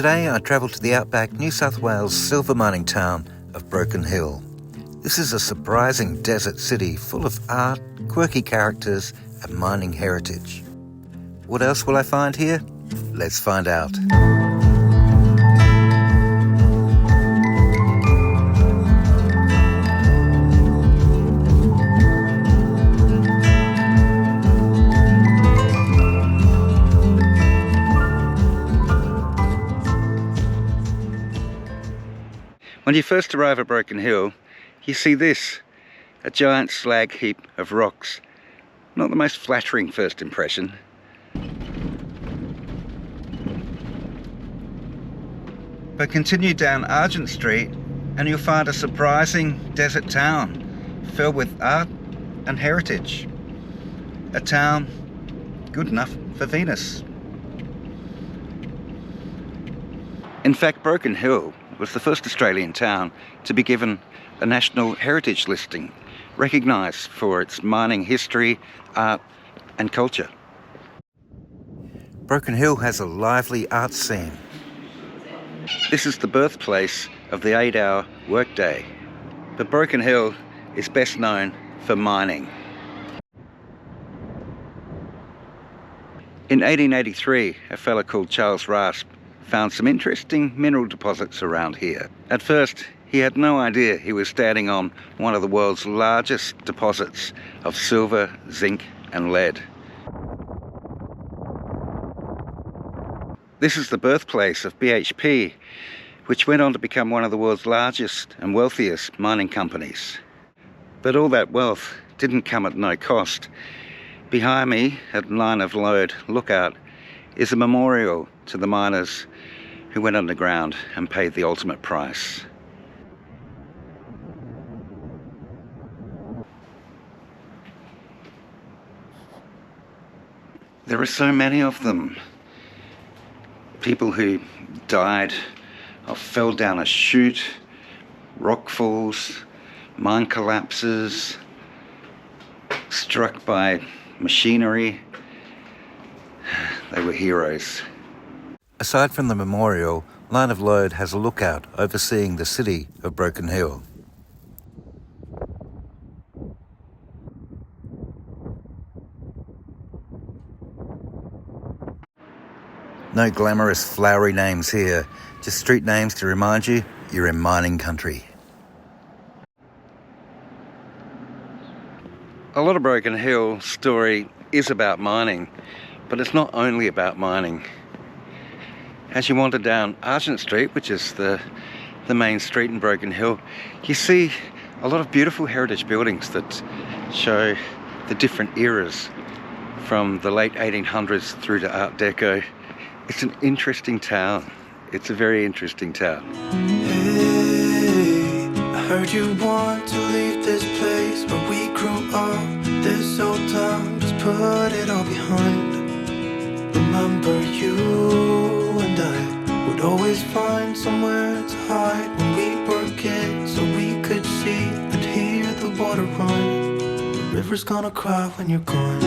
Today I travel to the outback New South Wales silver mining town of Broken Hill. This is a surprising desert city full of art, quirky characters and mining heritage. What else will I find here? Let's find out. When you first arrive at Broken Hill, you see this, a giant slag heap of rocks. Not the most flattering first impression. But continue down Argent Street and you'll find a surprising desert town filled with art and heritage. A town good enough for Venus. In fact, Broken Hill was the first Australian town to be given a National Heritage listing, recognised for its mining history, art and culture. Broken Hill has a lively art scene. This is the birthplace of the 8-hour workday, but Broken Hill is best known for mining. In 1883, a fellow called Charles Rasp found some interesting mineral deposits around here. At first, he had no idea he was standing on one of the world's largest deposits of silver, zinc and lead. This is the birthplace of BHP, which went on to become one of the world's largest and wealthiest mining companies. But all that wealth didn't come at no cost. Behind me, at Line of Load Lookout, is a memorial to the miners who went underground and paid the ultimate price. There are so many of them. People who died or fell down a chute, rock falls, mine collapses, struck by machinery. They were heroes. Aside from the memorial, Line of Load has a lookout overseeing the city of Broken Hill. No glamorous flowery names here, just street names to remind you you're in mining country. A lot of Broken Hill story is about mining, but it's not only about mining. As you wander down Argent Street, which is the main street in Broken Hill, you see a lot of beautiful heritage buildings that show the different eras from the late 1800s through to Art Deco. It's an interesting town. It's a very interesting town. Hey, I heard you want to leave this place where we grew up. This old town, just put it all behind. Remember you and I would always find somewhere to hide when we were kids, so we could see and hear the water run. The river's gonna cry when you're gone.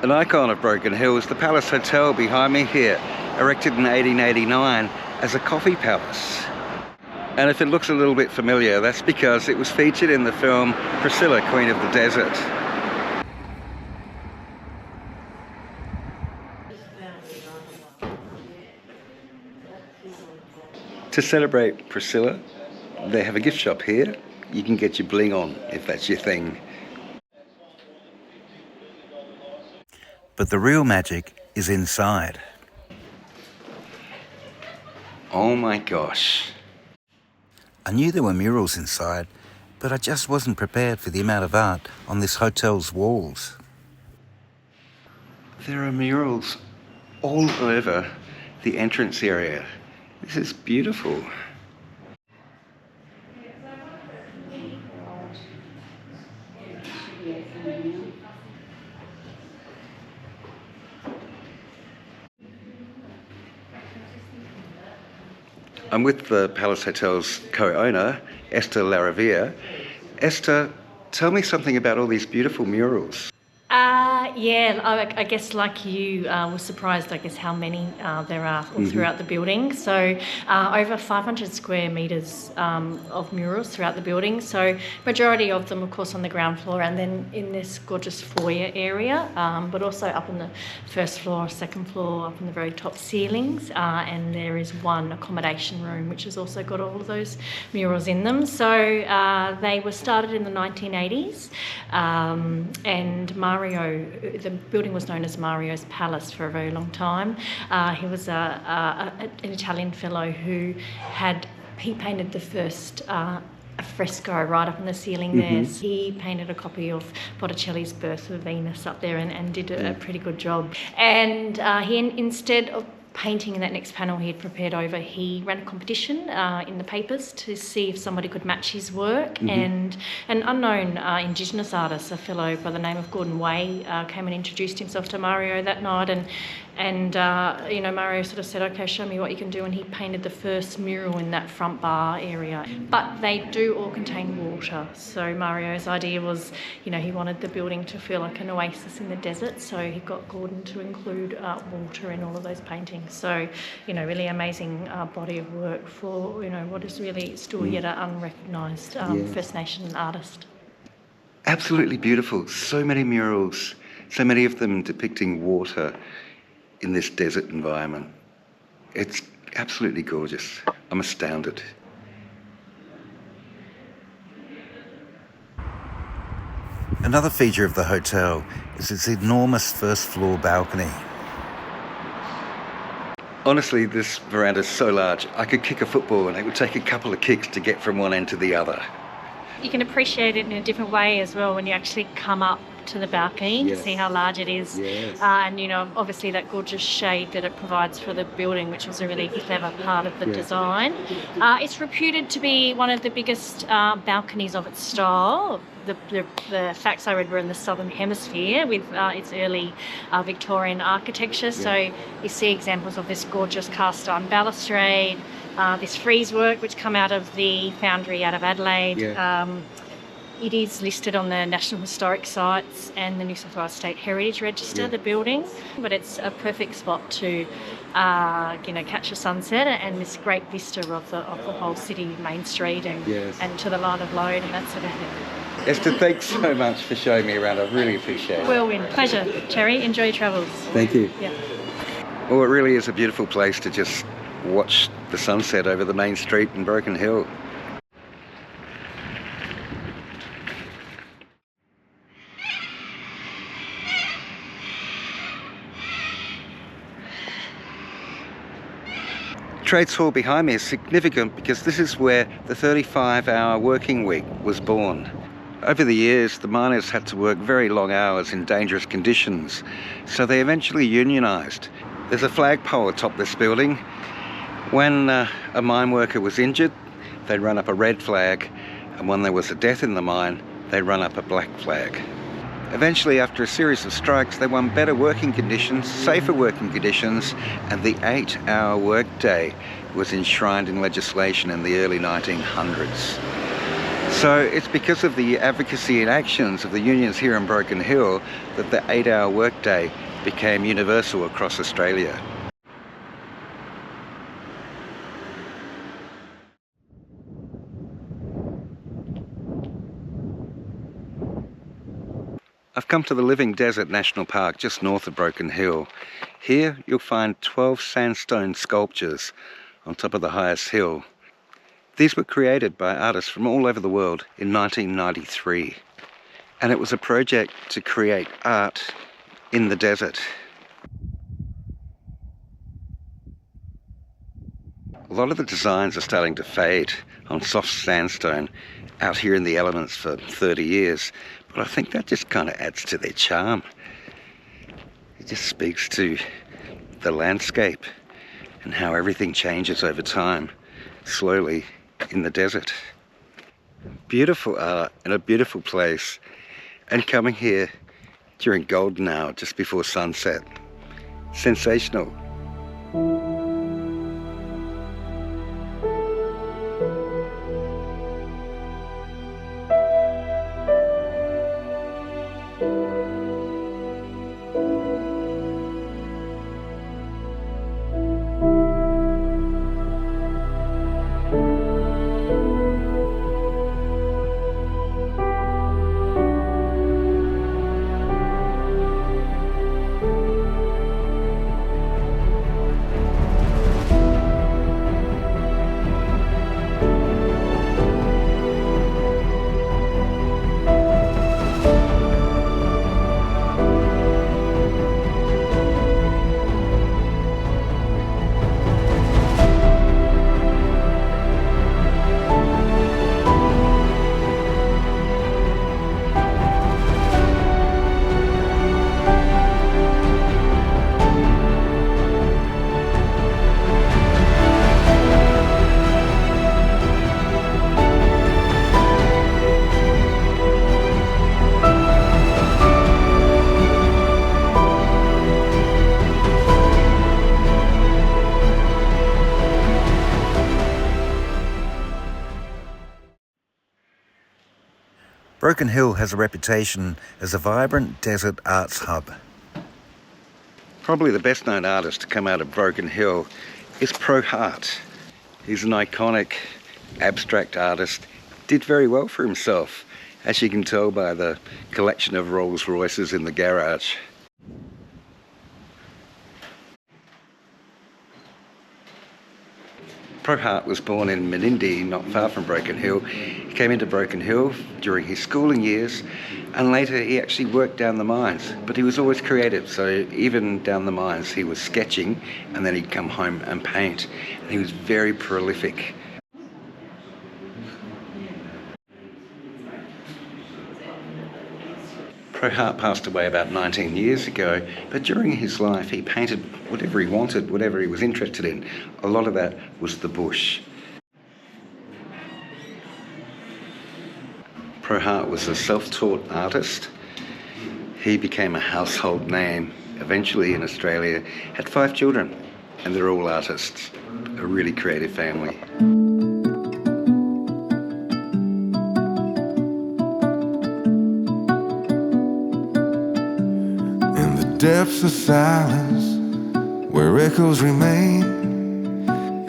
An icon of Broken Hill is the Palace Hotel behind me here, erected in 1889 as a coffee palace. And if it looks a little bit familiar, that's because it was featured in the film Priscilla, Queen of the Desert. To celebrate Priscilla, they have a gift shop here. You can get your bling on if that's your thing. But the real magic is inside. Oh my gosh. I knew there were murals inside, but I just wasn't prepared for the amount of art on this hotel's walls. There are murals all over the entrance area. This is beautiful. I'm with the Palace Hotel's co-owner, Esther Laravia. Esther, tell me something about all these beautiful murals. I guess like you were surprised, I guess, how many there are all throughout the building. So over 500 square metres of murals throughout the building. So majority of them, of course, on the ground floor and then in this gorgeous foyer area, but also up on the first floor, second floor, up on the very top ceilings. And there is one accommodation room, which has also got all of those murals in them. So they were started in the 1980s and Mario, the building was known as Mario's Palace for a very long time. He was an Italian fellow who he painted the first a fresco right up on the ceiling there. He painted a copy of Botticelli's Birth of Venus up there and did a pretty good job. And he, instead of painting in that next panel he had prepared over, he ran a competition in the papers to see if somebody could match his work, and an unknown Indigenous artist, a fellow by the name of Gordon Way, came and introduced himself to Mario that night, and Mario sort of said, okay, show me what you can do, and he painted the first mural in that front bar area. But they do all contain water, so Mario's idea was, he wanted the building to feel like an oasis in the desert, so he got Gordon to include water in all of those paintings. So, really amazing body of work for, what is really still yet an unrecognised First Nation artist. Absolutely beautiful. So many murals, so many of them depicting water in this desert environment. It's absolutely gorgeous. I'm astounded. Another feature of the hotel is its enormous first floor balcony. Honestly, this veranda is so large, I could kick a football and it would take a couple of kicks to get from one end to the other. You can appreciate it in a different way as well when you actually come up to the balcony to see how large it is. And obviously that gorgeous shade that it provides for the building, which was a really clever part of the design. It's reputed to be one of the biggest balconies of its style. The facts I read were in the Southern Hemisphere with its early Victorian architecture. So you see examples of this gorgeous cast iron balustrade, this frieze work which come out of the foundry out of Adelaide. It is listed on the National Historic Sites and the New South Wales State Heritage Register, the building, but it's a perfect spot to catch a sunset and this great vista of the whole city, Main Street and to the line of load and that sort of thing. Esther, thanks so much for showing me around. I really appreciate it. Whirlwind. Pleasure, Terry. Enjoy your travels. Thank you. Yeah. Well, it really is a beautiful place to just watch the sunset over the main street in Broken Hill. Trades Hall behind me is significant because this is where the 35-hour working week was born. Over the years, the miners had to work very long hours in dangerous conditions, so they eventually unionised. There's a flagpole atop this building. When a mine worker was injured, they'd run up a red flag, and when there was a death in the mine, they'd run up a black flag. Eventually, after a series of strikes, they won better working conditions, safer working conditions, and the 8-hour workday was enshrined in legislation in the early 1900s. So it's because of the advocacy and actions of the unions here in Broken Hill that the 8-hour workday became universal across Australia. I've come to the Living Desert National Park just north of Broken Hill. Here you'll find 12 sandstone sculptures on top of the highest hill. These were created by artists from all over the world in 1993. And it was a project to create art in the desert. A lot of the designs are starting to fade on soft sandstone out here in the elements for 30 years. But I think that just kind of adds to their charm. It just speaks to the landscape and how everything changes over time, slowly in the desert. Beautiful art and a beautiful place. And coming here during golden hour, just before sunset. Sensational. Broken Hill has a reputation as a vibrant desert arts hub. Probably the best known artist to come out of Broken Hill is Pro Hart. He's an iconic abstract artist, did very well for himself, as you can tell by the collection of Rolls Royces in the garage. Pro Hart was born in Menindee, not far from Broken Hill. He came into Broken Hill during his schooling years, and later he actually worked down the mines. But he was always creative, so even down the mines he was sketching, and then he'd come home and paint. And he was very prolific. Pro Hart passed away about 19 years ago, but during his life he painted whatever he wanted, whatever he was interested in. A lot of that was the bush. Pro Hart was a self-taught artist. He became a household name eventually in Australia, had 5 children, and they're all artists. A really creative family. Depths of silence where echoes remain.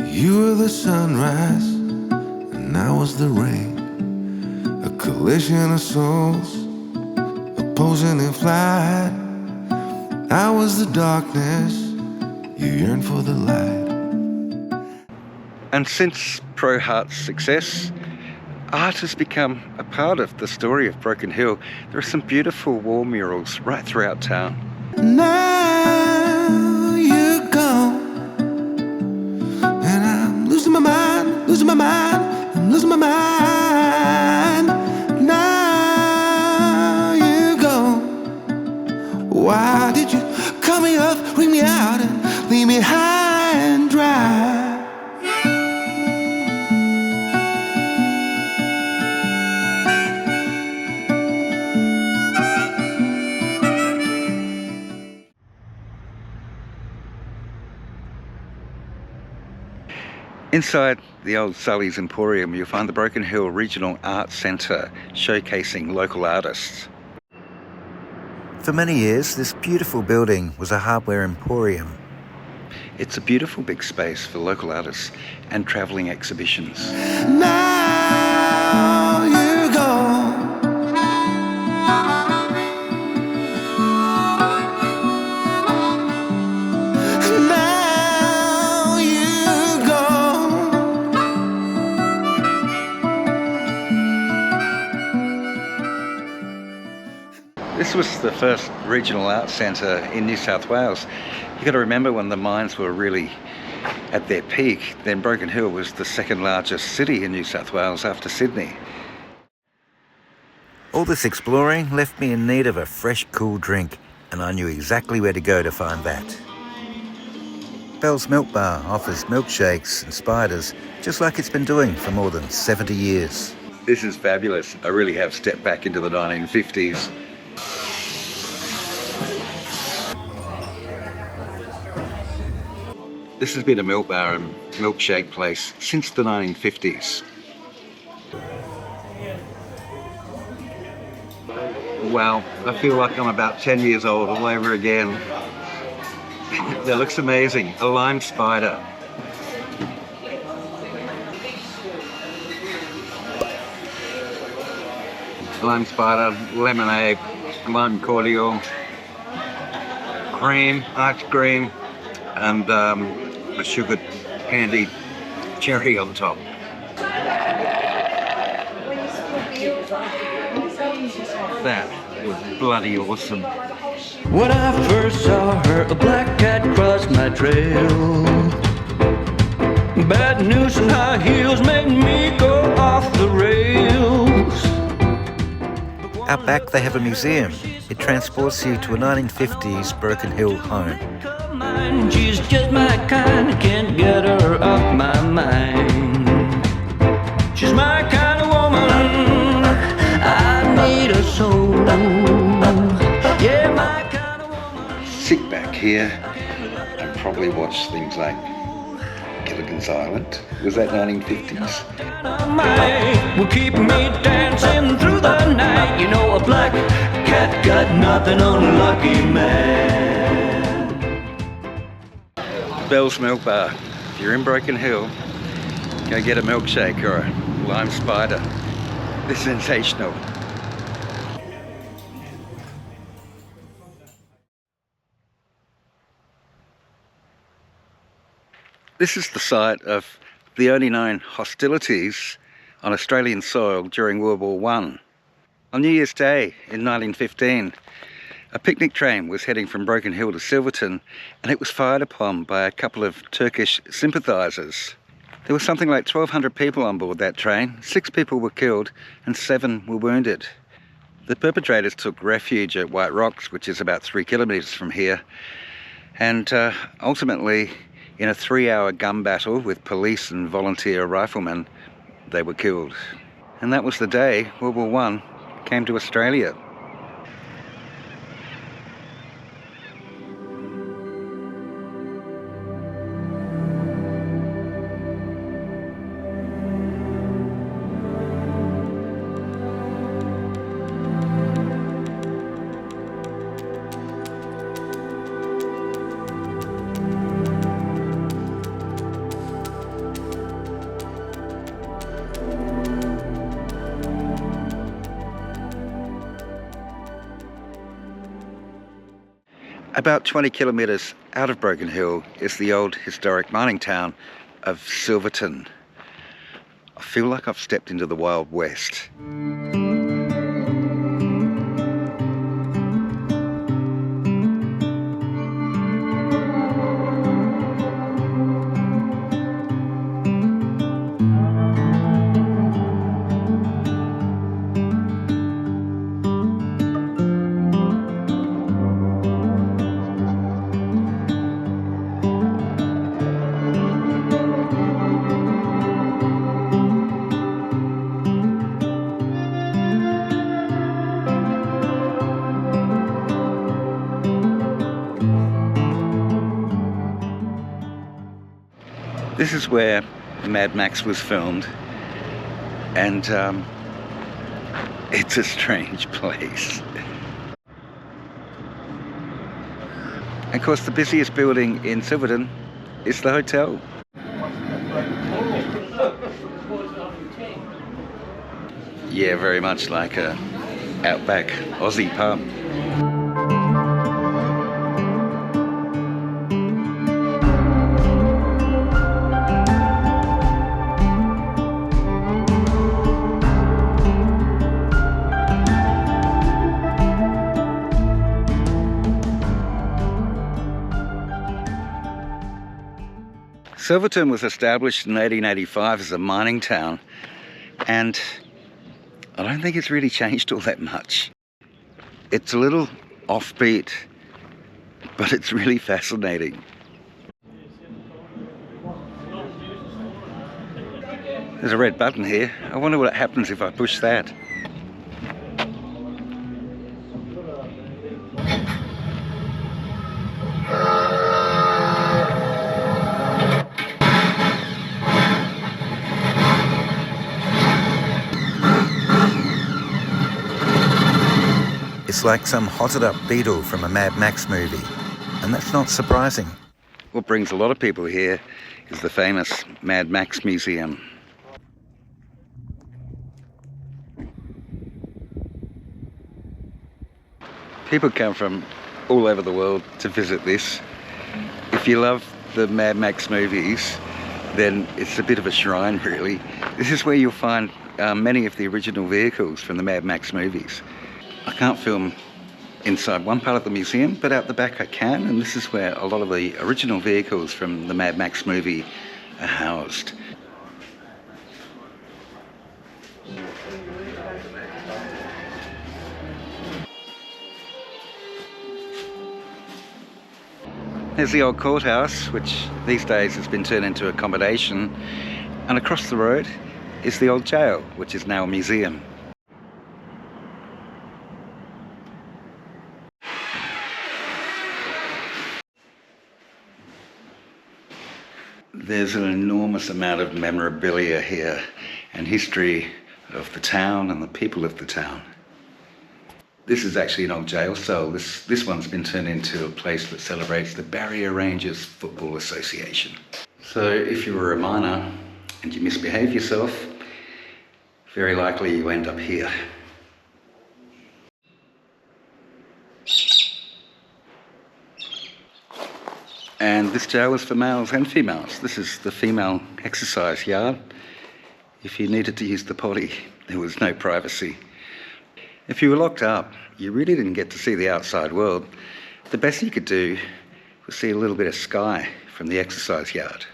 You were the sunrise and I was the rain. A collision of souls opposing in flight. I was the darkness, you yearned for the light. And since Pro Hart's success, art has become a part of the story of Broken Hill. There are some beautiful wall murals right throughout town. Now you're gone, and I'm losing my mind, losing my mind, I'm losing my mind. Now you're gone. Why did you cut me up, bring me out, and leave me high and dry? Inside the old Sully's Emporium, you'll find the Broken Hill Regional Arts Centre, showcasing local artists. For many years, this beautiful building was a hardware emporium. It's a beautiful big space for local artists and travelling exhibitions. Now you're gone. This was the first regional arts centre in New South Wales. You've got to remember when the mines were really at their peak, then Broken Hill was the second largest city in New South Wales after Sydney. All this exploring left me in need of a fresh, cool drink, and I knew exactly where to go to find that. Bell's Milk Bar offers milkshakes and spiders, just like it's been doing for more than 70 years. This is fabulous. I really have stepped back into the 1950s. This has been a milk bar and milkshake place since the 1950s. Wow, I feel like I'm about 10 years old all over again. That looks amazing. A lime spider. Lime spider, lemonade, lime cordial, cream, ice cream, and a sugared candied cherry on top. That was bloody awesome. When I first saw her, a black cat crossed my trail. Bad news and high heels made me go off the rails. Out back they have a museum. It transports you to a 1950s Broken Hill home. She's just my kind, can't get her off my mind. She's my kind of woman, I need a soul. Yeah, my kind of woman. Sit back here and probably watch things like Gilligan's Island. Was that 1950s? Will keep me dancing through the night. nothing on a lucky man. Bell's Milk Bar. If you're in Broken Hill, go get a milkshake or a lime spider. They're sensational. This is the site of the only known hostilities on Australian soil during World War I. On New Year's Day in 1915, a picnic train was heading from Broken Hill to Silverton, and it was fired upon by a couple of Turkish sympathisers. There was something like 1,200 people on board that train. 6 people were killed and 7 were wounded. The perpetrators took refuge at White Rocks, which is about 3 kilometres from here, and ultimately, in a 3-hour gun battle with police and volunteer riflemen, they were killed. And that was the day World War I came to Australia. About 20 kilometres out of Broken Hill is the old historic mining town of Silverton. I feel like I've stepped into the Wild West. This is where Mad Max was filmed, and it's a strange place. Of course, the busiest building in Silverton is the hotel. Yeah, very much like a outback Aussie pub. Silverton was established in 1885 as a mining town, and I don't think it's really changed all that much. It's a little offbeat, but it's really fascinating. There's a red button here. I wonder what happens if I push that. It's like some hotted up beetle from a Mad Max movie, and that's not surprising. What brings a lot of people here is the famous Mad Max Museum. People come from all over the world to visit this. If you love the Mad Max movies, then it's a bit of a shrine, really. This is where you'll find many of the original vehicles from the Mad Max movies. I can't film inside one part of the museum, but out the back I can, and this is where a lot of the original vehicles from the Mad Max movie are housed. There's the old courthouse, which these days has been turned into accommodation, and across the road is the old jail, which is now a museum. There's an enormous amount of memorabilia here and history of the town and the people of the town. This is actually an old jail cell. This one's been turned into a place that celebrates the Barrier Rangers Football Association. So if you were a miner and you misbehave yourself, very likely you end up here. And this jail is for males and females. This is the female exercise yard. If you needed to use the potty, there was no privacy. If you were locked up, you really didn't get to see the outside world. The best you could do was see a little bit of sky from the exercise yard.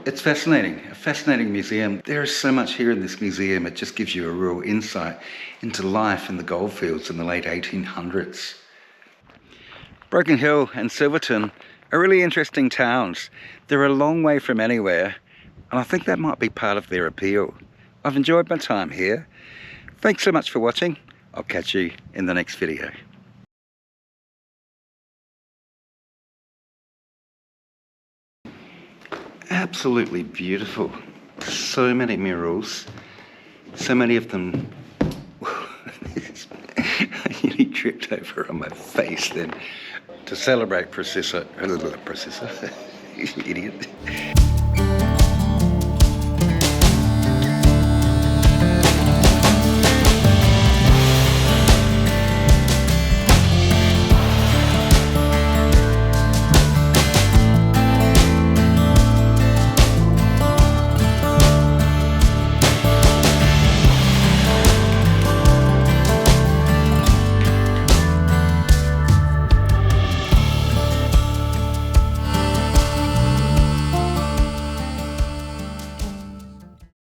It's fascinating, a fascinating museum. There is so much here in this museum, it just gives you a real insight into life in the goldfields in the late 1800s. Broken Hill and Silverton are really interesting towns. They're a long way from anywhere, and I think that might be part of their appeal. I've enjoyed my time here. Thanks so much for watching. I'll catch you in the next video. Absolutely beautiful. So many murals, so many of them. I nearly tripped over on my face then. To celebrate Processor, idiot.